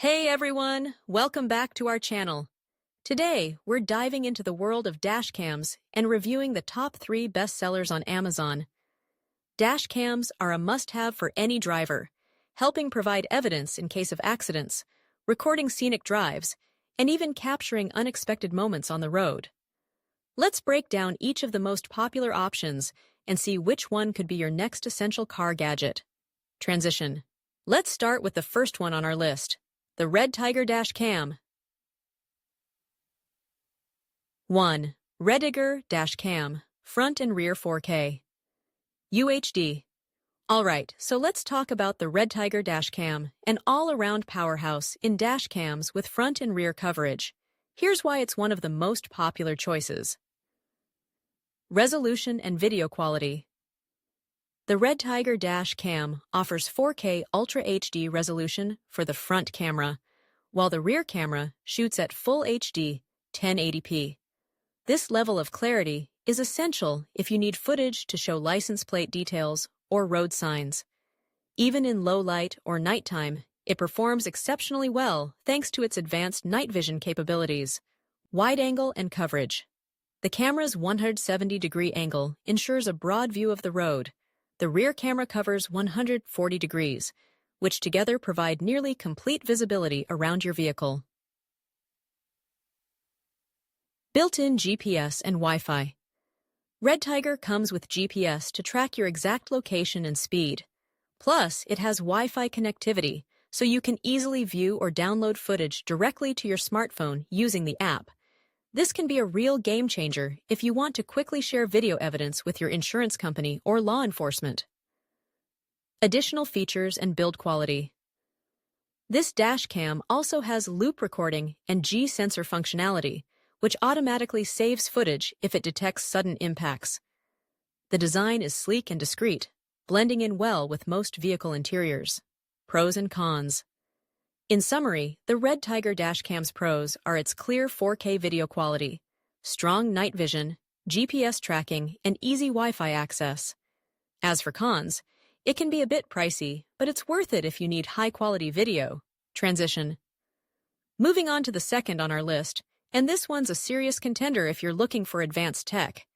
Hey everyone, welcome back to our channel. Today, we're diving into the world of dash cams and reviewing the top 3 bestsellers on Amazon. Dash cams are a must-have for any driver, helping provide evidence in case of accidents, recording scenic drives, and even capturing unexpected moments on the road. Let's break down each of the most popular options and see which one could be your next essential car gadget. Transition. Let's start with the first one on our list. The REDTIGER Dash Cam. 1. REDTIGER Dash Cam, front and rear 4K. UHD. Alright, so let's talk about the REDTIGER Dash Cam, an all-around powerhouse in dash cams with front and rear coverage. Here's why it's one of the most popular choices. Resolution and video quality. The REDTIGER Dash Cam offers 4K Ultra HD resolution for the front camera, while the rear camera shoots at Full HD 1080p. This level of clarity is essential if you need footage to show license plate details or road signs. Even in low light or nighttime, it performs exceptionally well thanks to its advanced night vision capabilities. Wide angle and coverage. The camera's 170-degree angle ensures a broad view of the road. The rear camera covers 140 degrees, which together provide nearly complete visibility around your vehicle. Built-in GPS and Wi-Fi. REDTIGER comes with GPS to track your exact location and speed. Plus, it has Wi-Fi connectivity, so you can easily view or download footage directly to your smartphone using the app. This can be a real game changer if you want to quickly share video evidence with your insurance company or law enforcement. Additional features and build quality. This dash cam also has loop recording and G-sensor functionality, which automatically saves footage if it detects sudden impacts. The design is sleek and discreet, blending in well with most vehicle interiors. Pros and cons. In summary, the REDTIGER Dash Cam's pros are its clear 4K video quality, strong night vision, GPS tracking, and easy Wi-Fi access. As for cons, it can be a bit pricey, but it's worth it if you need high-quality video. Transition. Moving on to the second on our list, and this one's a serious contender if you're looking for advanced tech.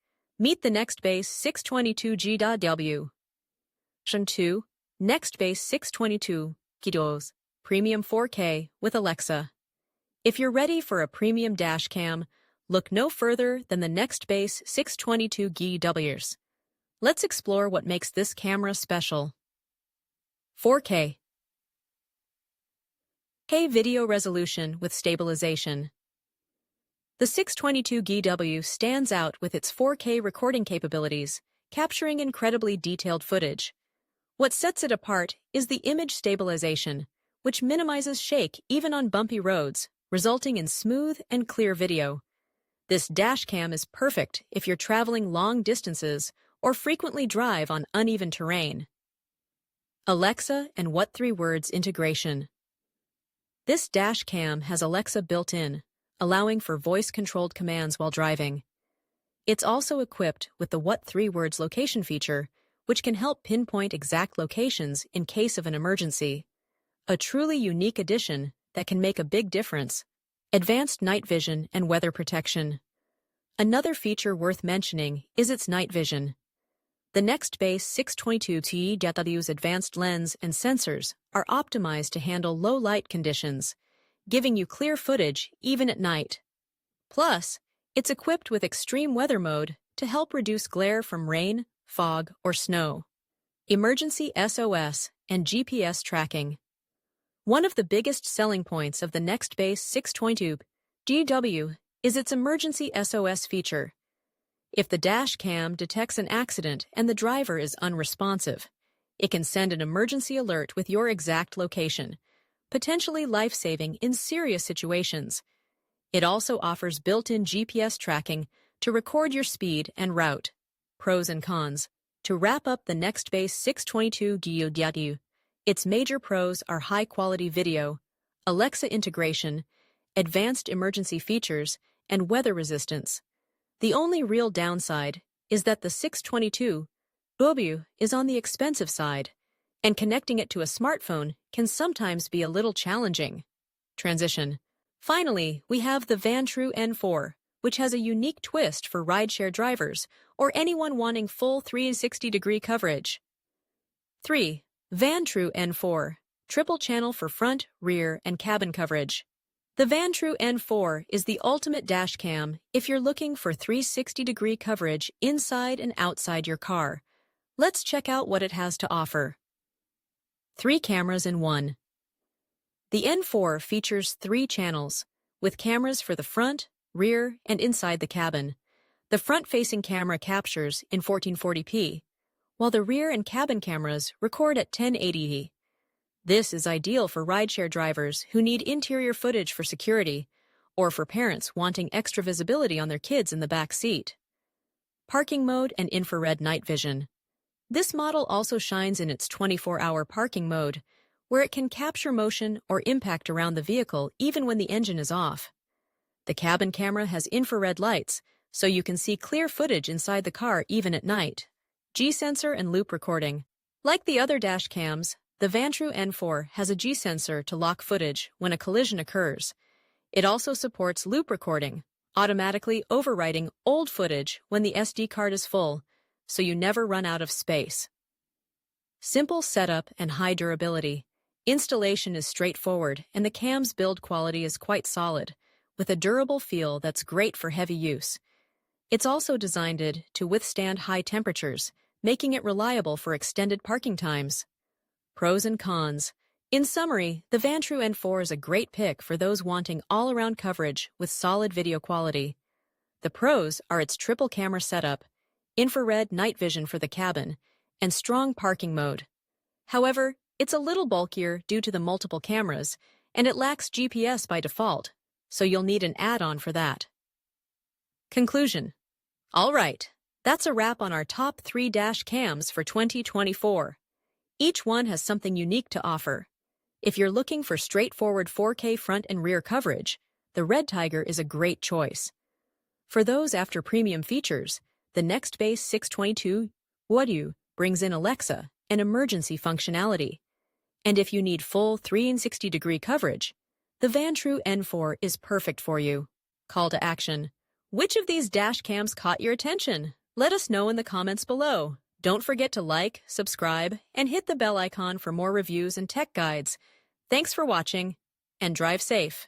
Meet the Nextbase 622G.W. 2. Nextbase 622G. Premium 4K with Alexa. If you're ready for a premium dash cam, look no further than the Nextbase 622G. Let's explore what makes this camera special. 4K. K video resolution with stabilization. The 622G stands out with its 4K recording capabilities, capturing incredibly detailed footage. What sets it apart is the image stabilization, which minimizes shake even on bumpy roads, resulting in smooth and clear video. This dash cam is perfect if you're traveling long distances or frequently drive on uneven terrain. Alexa and What 3 Words integration. This dash cam has Alexa built in, allowing for voice-controlled commands while driving. It's also equipped with the What 3 Words location feature, which can help pinpoint exact locations in case of an emergency. A truly unique addition that can make a big difference. Advanced night vision and weather protection. Another feature worth mentioning is its night vision. The Nextbase 622G's advanced lens and sensors are optimized to handle low light conditions, giving you clear footage even at night. Plus, it's equipped with extreme weather mode to help reduce glare from rain, fog, or snow. Emergency SOS and GPS tracking. One of the biggest selling points of the Nextbase 622G is its emergency SOS feature. If the dash cam detects an accident and the driver is unresponsive, it can send an emergency alert with your exact location, potentially life-saving in serious situations. It also offers built-in GPS tracking to record your speed and route. Pros and cons. To wrap up the Nextbase 622G, its major pros are high-quality video, Alexa integration, advanced emergency features, and weather resistance. The only real downside is that the 622G is on the expensive side, and connecting it to a smartphone can sometimes be a little challenging. Transition. Finally, we have the Vantrue N4, which has a unique twist for rideshare drivers or anyone wanting full 360-degree coverage. 3. Vantrue N4, triple channel for front, rear, and cabin coverage. The Vantrue N4 is the ultimate dash cam if you're looking for 360-degree coverage inside and outside your car. Let's check out what it has to offer. 3 cameras in 1. The N4 features 3 channels, with cameras for the front, rear, and inside the cabin. The front-facing camera captures in 1440p, while the rear and cabin cameras record at 1080p. This is ideal for rideshare drivers who need interior footage for security, or for parents wanting extra visibility on their kids in the back seat. Parking mode and infrared night vision. This model also shines in its 24-hour parking mode, where it can capture motion or impact around the vehicle even when the engine is off. The cabin camera has infrared lights, so you can see clear footage inside the car even at night. G-sensor and loop recording. Like the other dash cams, the Vantrue N4 has a G-sensor to lock footage when a collision occurs. It also supports loop recording, automatically overwriting old footage when the SD card is full, so you never run out of space. Simple setup and high durability. Installation is straightforward, and the cam's build quality is quite solid, with a durable feel that's great for heavy use. It's also designed to withstand high temperatures, making it reliable for extended parking times. Pros and cons. In summary, the Vantrue N4 is a great pick for those wanting all-around coverage with solid video quality. The pros are its triple camera setup, infrared night vision for the cabin, and strong parking mode. However, it's a little bulkier due to the multiple cameras, and it lacks GPS by default, so you'll need an add-on for that. Conclusion. All right, that's a wrap on our top 3 dash cams for 2024. Each one has something unique to offer. If you're looking for straightforward 4K front and rear coverage, the REDTIGER is a great choice. For those after premium features, the Nextbase 622 brings in Alexa and emergency functionality. And if you need full 360-degree coverage, the Vantrue N4 is perfect for you. Call to action. Which of these dash cams caught your attention? Let us know in the comments below. Don't forget to like, subscribe, and hit the bell icon for more reviews and tech guides. Thanks for watching, and drive safe.